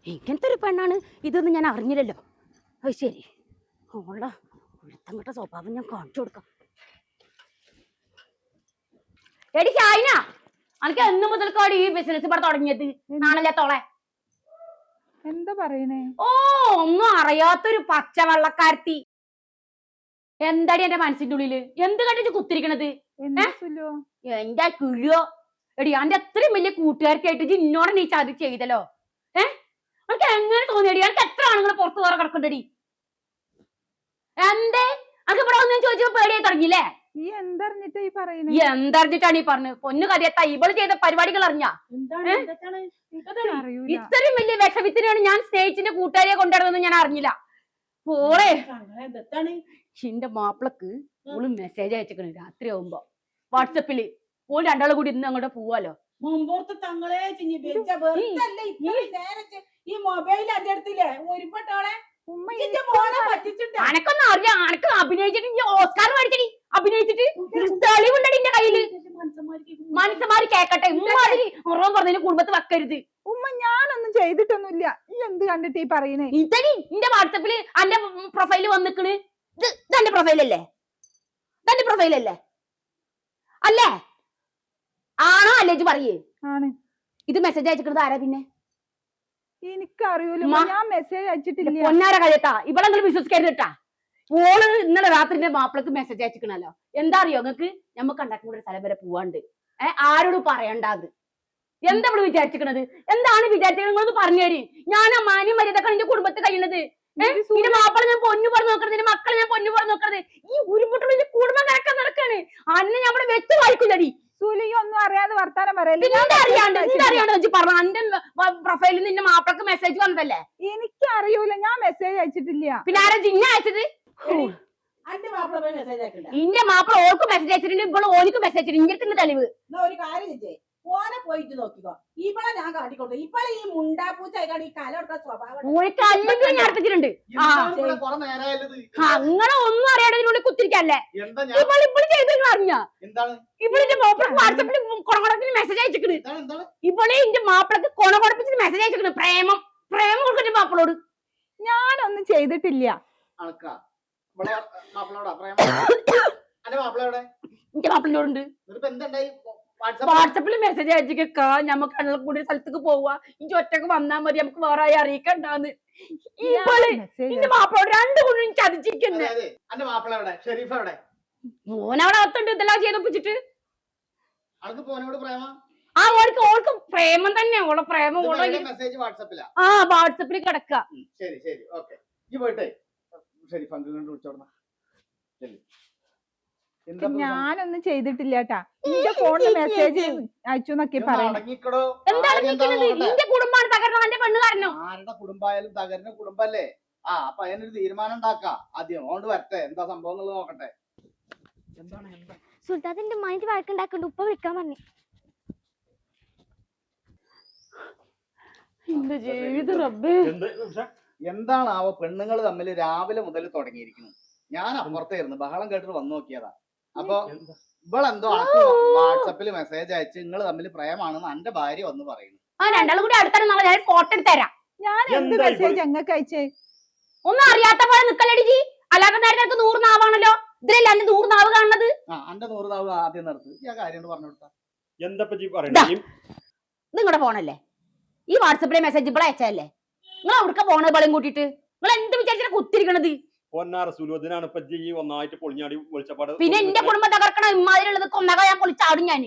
ഇങ്ങനത്തെ ഒരു പെണ്ണാണ് ഇതൊന്നും ഞാൻ അറിഞ്ഞില്ലല്ലോ. അത് ശരി, ഓള ഒരുത്തങ്ങട്ട സ്വഭാവം ഞാൻ കാണിച്ചു കൊടുക്കാം. എടി ഷായിന, അനക്ക് എന്ന് മുതൽക്കാണ് ഈ ബിസിനസ് ഇവിടെ തുടങ്ങിയത്? നാണല്ലേ തോളെ? എന്താ പറയണേ? ഓ, ഒന്നും അറിയാത്തൊരു പച്ചവെള്ളക്കാരത്തി. എന്താടി എന്റെ മനസ്സിന്റെ ഉള്ളില് എന്ത് കണ്ടിട്ട് കുത്തിരിക്കണത്? എന്റെ കിഴിയോ എടി, അന്റെ അത്രയും വലിയ കൂട്ടുകാർക്കായിട്ട് ഇന്നോടെ നീ ചതി ചെയ്തല്ലോ. എനിക്ക് എങ്ങനെ തോന്നിയടി? എനിക്ക് എത്ര ആണുങ്ങൾ പുറത്തു വേറെ കിടക്കണ്ടടി. എന്തേ അനക്ക് ഇവിടെ ഒന്നും ചോദിച്ചപ്പോ പേടിയായി തുടങ്ങിയില്ലേ? എന്തറിഞ്ഞിട്ടാണ് ഈ പറഞ്ഞത്? പൊന്നു കഥയത്ത ഇവള് ചെയ്ത പരിപാടികൾ അറിഞ്ഞാ? ഇത്രയും വലിയ വിഷവിത്തിനാണ് ഞാൻ സ്നേഹിച്ചിന്റെ കൂട്ടുകാരിയെ കൊണ്ടുവരുന്നത് ഞാൻ അറിഞ്ഞില്ല. പോളെ, എന്റെ മാപ്പിളക്ക് ഓള് മെസ്സേജ് അയച്ചേക്കണ് രാത്രി ആവുമ്പോ വാട്സപ്പില്. ഓൾ രണ്ടാളും കൂടി ഇന്ന് അങ്ങോട്ട് പോവാലോ. അനക്കൊന്നും അറിയാം, അനക്ക് അഭിനയിച്ചിട്ട് ഓസ്കാർ മേടിച്ചടി. അഭിനയിച്ചിട്ട് തെളിവുണ്ടടി എന്റെ കയ്യില്. മനസ്സമാര് കേക്കട്ടെ, ഉമ്മാതിരി ഉറവം പറഞ്ഞതിന് കുടുംബത്ത് വെക്കരുത്. ഉമ്മ ഞാനൊന്നും ചെയ്തിട്ടൊന്നുമില്ല. ഈ എന്ത് കണ്ടിട്ട് ഈ പറയുന്നേ? ഇതടി എന്റെ വാട്സപ്പില് അന്റെ പ്രൊഫൈല് വന്നിക്കണ്. ഇതെന്റെ പ്രൊഫൈലല്ലേ? ഇതെന്റെ പ്രൊഫൈലല്ലേ? അല്ലേ? ആണോ അല്ലേ? പറയേ. ആണ്. ഇത് മെസ്സേജ് അയച്ചിട്ട് ആരാ? പിന്നെ എനിക്കറിയൂല, ഞാൻ മെസ്സേജ് അയച്ചിട്ടില്ല. പൊന്നാര കഴിയട്ടാ, ഇവളെങ്കിലും വിശ്വസിക്കരുത് കേട്ടാ. ഓള് ഇന്നലെ രാത്രിന്റെ മാപ്പിളക്ക് മെസ്സേജ് അയച്ചിക്കണല്ലോ. എന്താ അറിയോ നിങ്ങക്ക്? നമുക്ക് ഉണ്ടാക്കി കൂടെ സ്ഥലം വരെ പോവാണ്ട്. ആരോടും പറയണ്ടാത്. എന്താ ഇവിടെ വിചാരിച്ചിക്കണത്? എന്താണ് വിചാരിച്ചത്? നിങ്ങളൊന്ന് പറഞ്ഞേരി. ഞാൻ ആ മാന്യം മര്യാദക്കാണ് എന്റെ കുടുംബത്തിൽ കഴിയുന്നത്. നിന്റെ മാപ്പിള ഞാൻ പൊന്നു പറഞ്ഞു നോക്കരുത്, നിന്റെ മക്കളെ ഞാൻ പൊന്നു പറഞ്ഞു നോക്കരുത്. ഈ ഉരുമുട്ടുള്ള കുടുംബം കറക്കാൻ നടക്കാണ്. അന്നെ ഞാൻ ഇവിടെ വെച്ച് വായിക്കില്ലടി. ഒന്നും അറിയാതെ വർത്താനം പറയല്ലേ? പ്രൊഫൈലിൽ നിന്റെ മാപ്പിളക്ക് മെസ്സേജ് വന്നതല്ലേ? എനിക്ക് അറിയൂല, ഞാൻ മെസ്സേജ് അയച്ചിട്ടില്ല. പിന്നെ ആരാ ജിന്ന അയച്ചത്? ഇന്റെ മാപ്പിള ഓൾക്ക് മെസ്സേജ് അയച്ചിട്ടുണ്ട്, ഇപ്പോൾ ഓനിക്ക് മെസ്സേജ് അയച്ചിട്ടുണ്ട്. ഇങ്ങനെ തെളിവ് ഒരു കാര്യം ഓനെ പോയിട്ട് നോക്കിക്കോ. ഇവളെ ഞാൻ കാട്ടിക്കോട്ടെ. ഇവളെ ഈ മുണ്ടാപ്പൂച്ചായിക്കാണ് ഈ കലോടുത്ത സ്വഭാവം. ഓനിക്ക് അല്ലെങ്കിൽ ഞാൻ അടുപ്പിച്ചിട്ടുണ്ട്. അങ്ങനെ ഒന്നും അറിയാതെ കുത്തിരിക്കല്ലേ ഇവളിപ്പോൾ ചെയ്തെന്ന് അറിഞ്ഞ? ഇവളിന്റെ മാപ്പിളക്ക് വാട്സപ്പിൽ കൊണകൊടപ്പിന് മെസ്സേജ് അയച്ചിക്കണ്. ഇവളെ എന്റെ മാപ്പിളക്ക് കൊണകൊടപ്പിച്ചിട്ട് മെസ്സേജ് അയച്ചിക്കണ്. പ്രേമം പ്രേമം കൊടുക്കട്ടെ മാപ്പിളോട്. ഞാനൊന്നും ചെയ്തിട്ടില്ല. എന്റെ മാപ്പിളിനോടുണ്ട്. വാട്സപ്പിൽ മെസ്സേജ് അയച്ചിക്കാ നമുക്ക് കണ്ണുള്ള കൂടി സ്ഥലത്തേക്ക് പോവാ. ഇഞ്ചി ഒറ്റക്ക് വന്നാ മതി, നമുക്ക് വേറെ ആയി അറിയിക്കണ്ടാന്ന്. എന്റെ മാപ്പിളോട് രണ്ടു കൊണ്ടും ചതിച്ചിരിക്കുന്നു. മോനവിടെ അകത്തുണ്ട് ഇതെല്ലാം ചെയ്തൊപ്പിച്ചിട്ട്. ആ ഓൾക്ക് ഓൾക്ക് പ്രേമം തന്നെ. ഓളെ പ്രേമം ആ വാട്സപ്പിൽ കിടക്ക. ഞാനൊന്നും ചെയ്തിട്ടില്ല കേട്ടാ. എന്റെ ഫോണിൽ മെസ്സേജ് അയച്ചു എന്നൊക്കെ പറയുന്നത്. എന്റെ കുടുംബമാണ് തകർന്നത് എന്റെ പെണ്ണ് കാരണം. ആരുടെ കുടുംബായാലും തകരുന്ന കുടുംബല്ലേ? അപ്പൊ അതിനൊരു തീരുമാനം ഉണ്ടാക്കാം. ആദ്യം ഓണ്ട് വരട്ടെ, എന്താ സംഭവം എന്നുള്ളത് നോക്കട്ടെ. സുൽത്താന്റെ മൈൻഡ് വഴക്കുണ്ടാക്കണ്ട്. ഉപ്പ വിളിക്കാൻ പറഞ്ഞു. എന്താണ് ആ പെണ്ണുങ്ങൾ തമ്മിൽ രാവിലെ മുതൽ തുടങ്ങിയിരിക്കുന്നത്? ഞാൻ അപ്പുറത്തായിരുന്നു, ബഹളം കേട്ടിട്ട് വന്നു നോക്കിയതാ. അപ്പൊ ഇവളെന്തോ വാട്സപ്പിൽ മെസ്സേജ് അയച്ച് നിങ്ങൾ തമ്മിൽ പ്രേമാണെന്ന് എന്റെ ഭാര്യ വന്ന് പറയുന്നു. രണ്ടാളും കൂടി അടുത്താണ്. ഞാൻ ഫോട്ടോ എടുത്തരാം. ഞാൻ എന്ത് മെസ്സേജ് അങ്ങക്ക് അയച്ചേ? ഒന്നും അറിയാത്ത പോലെ നിക്കല്ലടി. അല്ലാത്ത നേരത്തെ 100 നാവാണല്ലോ. ഇതിലല്ല എന്റെ 100 നാവ് കാണുന്നത്. എന്റെ 100 നാവ് ആദ്യം നിർത്ത്. ഈ കാര്യം പറഞ്ഞു കൊടുത്താ നിങ്ങളുടെ ഫോണല്ലേ? ഈ വാട്സപ്പിലെ മെസ്സേജ് ഇവിടെ അയച്ചല്ലേ? നിങ്ങൾ അവിടുത്തെ ഫോണ് ബളം കൂട്ടിട്ട് നിങ്ങൾ എന്ത് വിചാരിച്ചാ കുത്തിരിക്കണത്? പിന്നെ എന്റെ കുടുംബം തകർക്കണ ഇമാതിരിയുള്ളത് കൊന്നക ഞാൻ പൊളിച്ചാടും. ഞാൻ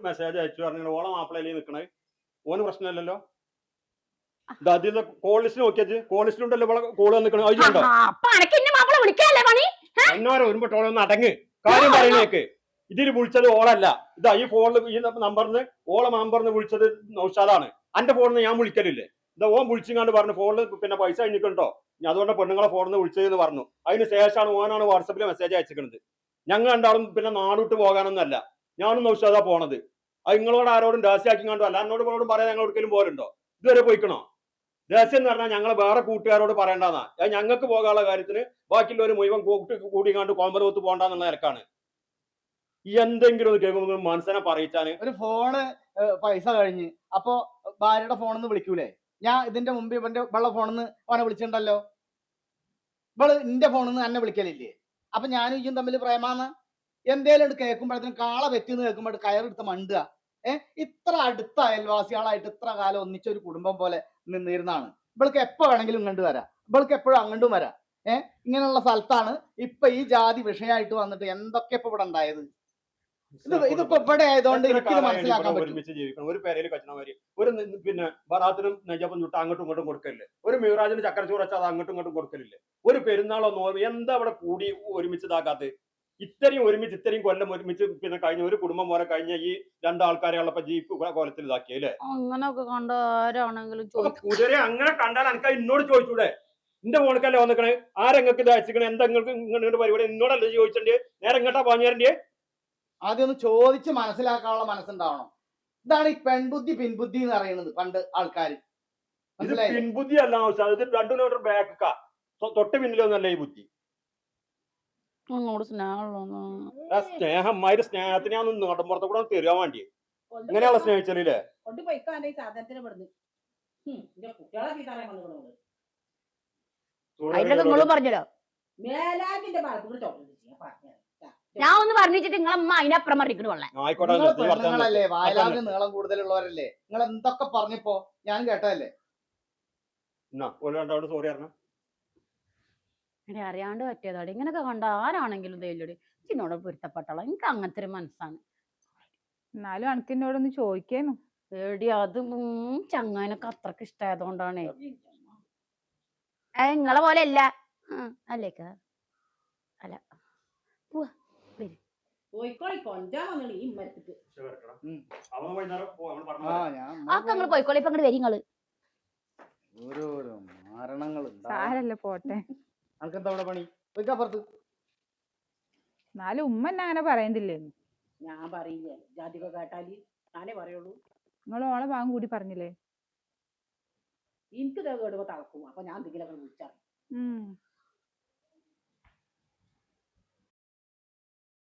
മെസ്സേജ് അയച്ചു പറഞ്ഞു ഓളെ മാപ്പിളയിലേ നിക്കണേ. ഓന് പ്രശ്നമല്ലല്ലോ. കോൾ ലിസ്റ്റ് നോക്കിയാ കോൾ ലിസ്റ്റിലുണ്ടല്ലോ കോള് വന്നിക്കണോ? അപ്പൊ അനക്ക് എന്റെ മാപ്പിള വിളിക്കാല്ലേ പണി? വരുമ്പോട്ടോളൊന്ന് അടങ്ങ്. കാര്യം പറയുന്നേക്ക്. ഇതിൽ വിളിച്ചത് ഓളല്ല. ഇതാ ഈ ഫോണിൽ ഈ നമ്പറിന് ഓളെ നമ്പറിന് വിളിച്ചത് നൗഷാദാണ്. എന്റെ ഫോണിൽ നിന്ന് ഞാൻ വിളിക്കലില്ലേ? ഇതാ ഓൻ വിളിച്ചിങ്ങാണ്ട് പറഞ്ഞു ഫോണിൽ പിന്നെ പൈസ കഴിഞ്ഞിട്ടുണ്ടോ, അതുകൊണ്ട് പെണ്ണുങ്ങളെ ഫോണിൽ നിന്ന് വിളിച്ചതെന്ന് പറഞ്ഞു. അതിന് ശേഷമാണ് ഓനാണ് വാട്സപ്പിൽ മെസ്സേജ് അയച്ചിരിക്കുന്നത്. ഞങ്ങൾ രണ്ടാളും പിന്നെ നാടോട്ട് പോകാനൊന്നല്ല, ഞാനും നൗഷാദാ പോണത്. അത് നിങ്ങളോട് ആരോടും രഹസ്യമാക്കിങ്ങാണ്ടോ അല്ല എന്നോട് ഇവരോടും പറയാൻ ഞങ്ങൾ ഒരിക്കലും പോരുണ്ടോ? ഇതുവരെ പോയിക്കണോ? രഹസ്യം എന്ന് പറഞ്ഞാൽ ഞങ്ങൾ വേറെ കൂട്ടുകാരോട് പറയണ്ടെന്നാ. ഞങ്ങൾക്ക് പോകാനുള്ള കാര്യത്തിന് ബാക്കിയുള്ളവർ മുഴുവൻ കൂടിങ്ങാണ്ട് കോമ്പറത്ത് പോകണ്ടെന്നുള്ള നിരക്കാണ്. എന്തെങ്കിലും ഒന്ന് കേൾക്കുമ്പോൾ മനസ്സിനെ പറയിച്ചാന് ഒരു ഫോണ് പൈസ കഴിഞ്ഞ് അപ്പൊ ഭാര്യയുടെ ഫോണിൽ നിന്ന് വിളിക്കൂലേ? ഞാൻ ഇതിന്റെ മുമ്പ് ഇവളെ ഫോണിൽ നിന്ന് ഓനെ വിളിച്ചിട്ടുണ്ടല്ലോ. ഇവള് എന്റെ ഫോണിൽ നിന്ന് എന്നെ വിളിക്കലില്ലേ? അപ്പൊ ഞാനും ഇയും തമ്മിൽ പ്രേമാന്ന് എന്തേലും കേൾക്കുമ്പോഴത്തേനും കാള പറ്റിന്ന് കേൾക്കുമ്പോൾ കയറെടുത്ത് മണ്ടുക. ഇത്ര അടുത്ത അയൽവാസികളായിട്ട് ഇത്ര കാലം ഒന്നിച്ചൊരു കുടുംബം പോലെ നിന്നിരുന്നാണ്. ഇവൾക്ക് എപ്പോ വേണമെങ്കിലും ഇങ്ങോട്ട് വരാം, ഇവൾക്ക് എപ്പോഴും അങ്ങോട്ടും വരാം. ഇങ്ങനെയുള്ള സ്ഥലത്താണ് ഇപ്പൊ ഈ ജാതി വിഷയമായിട്ട് വന്നിട്ട് എന്തൊക്കെ ഇപ്പൊ ഇവിടെ ഉണ്ടായത്. ഇതിപ്പോ ഇവിടെ ആയതുകൊണ്ട് എനിക്കിത് മനസ്സിലാക്കാൻ പറ്റും. ഒരുമിച്ച് ജീവിക്കണം, ഒരു പേരയിൽ കച്ചണമാര് ഒരു പിന്നെ ബറാത്തിനും നജാപ്പും ചുട്ട അങ്ങോട്ടും ഇങ്ങോട്ടും കൊടുക്കലില്ലേ? ഒരു മിറാജിന് ചക്കരച്ചോറ് വെച്ചാൽ അത് അങ്ങോട്ടും ഇങ്ങോട്ടും കൊടുക്കലില്ലേ? ഒരു പെരുന്നാളൊന്നോ എന്താ അവിടെ കൂടി ഒരുമിച്ച് ഇതാക്കാത്ത? ഇത്രയും ഒരുമിച്ച് ഇത്രയും കൊല്ലം ഒരുമിച്ച് പിന്നെ കഴിഞ്ഞ ഒരു കുടുംബം പോലെ കഴിഞ്ഞ ഈ രണ്ടാൾക്കാരെ ഉള്ളപ്പോ ജീപ്പ് കോലത്തിൽ ഇതാക്കിയല്ലേ? അങ്ങനൊക്കെ കണ്ട ആരാണെങ്കിലും കുതിരെ അങ്ങനെ കണ്ടാൽ എനിക്ക് എന്നോട് ചോദിച്ചൂടെ? എന്റെ ഫോണിക്കല്ലേ വന്നിക്കണേ, ആരെങ്ങൾക്ക് ഇത് അയച്ചിക്കണേ, എന്താ ഇങ്ങോട്ട് പരിപാടി എന്നോടല്ലേ ചോദിച്ചേ? നേരെ എങ്ങോട്ടാ പാഞ്ഞേരണ്ടേ? ആദ്യം ഒന്ന് ചോദിച്ച് മനസ്സിലാക്കാനുള്ള മനസ്സുണ്ടാവണം. ഇതാണ് ഈ പെൺബുദ്ധി പിൻബുദ്ധി എന്ന് പറയുന്നത്. പണ്ട് ആൾക്കാര് ഇത് പിൻബുദ്ധി അല്ല, ഇത് 2 കിലോമീറ്റർ ബാക്കാ, തൊട്ട് പിന്നിലൊന്നല്ല ഈ ബുദ്ധി. സ്നേഹന്മാര് സ്നേഹത്തിനെ നാട്ടിൻപുറത്തെ കൂടെ തരുവാൻ വേണ്ടി ഇങ്ങനെയുള്ള സ്നേഹിച്ചല്ലേ? കൊണ്ട് പോയിക്കാന്റെ ഈ സാധനത്തിന് പെടുന്നു കുട്ടികളെ ചീത്താറാൻ വന്നു. അതിലൊക്കെ നിങ്ങളും പറഞ്ഞല്ലോ. മേലാജിന്റെ ഭാഗത്ത് ചോദ്യം ഞാൻ ഒന്ന് പറഞ്ഞിട്ട് നിങ്ങളമ്മ അതിനപ്പുറം പറഞ്ഞിട്ട് വെള്ളം. പെണ്ണുങ്ങളല്ലേ, വായലാവിന് നീളം കൂടുതലുള്ളവരല്ലേ? നിങ്ങൾ എന്തൊക്കെ പറഞ്ഞപ്പോ ഞാൻ കേട്ടതല്ലേ? സോറി അറിഞ്ഞ അറിയാണ്ട് പറ്റിയതാടി. ഇങ്ങനൊക്കെ കണ്ട ആരാണെങ്കിലും തേലടി ചിന്നോട് പൊരുത്തപ്പെട്ടോളാം. എനിക്ക് അങ്ങനത്തെ ഒരു മനസ്സാണ്. എന്നാലും അനക്കിന്നോടൊന്ന് ചോദിക്കാന്നു. ഏടി അത് ചങ്ങാനൊക്കെ അത്രക്ക് ഇഷ്ടമായതുകൊണ്ടാണ്. നിങ്ങളെ പോലെ അല്ല അല്ലേക്ക അല്ല പോയിക്കോളി കൊഞ്ചാൻ വന്നു ഈ മരത്തിക്ക്. ആക്കെ നിങ്ങള് പോയിക്കോളി. ഇപ്പൊ അങ്ങോട്ട് വരി. നിങ്ങള് ഓരോരോ മാരണങ്ങൾ സാരല്ല പോട്ടെ. അനക്കെന്താ അവിടെ പണി? പോയിക്കപ്പുറത്ത്. എന്നാലും ഉമ്മ എന്നെ അങ്ങനെ പറയണ്ടില്ലേന്ന്. ഞാൻ പറയില്ലേ, ജാതിക കേട്ടാല് ഞാനേ പറയുള്ളൂ. നിങ്ങൾ ഓളെ ഭാഗം കൂടി പറഞ്ഞില്ലേ? എനിക്ക് കേടുമ്പോ തളക്കും. അപ്പൊ ഞാൻ എന്തെങ്കിലുമൊക്കെ വിളിച്ചാൽ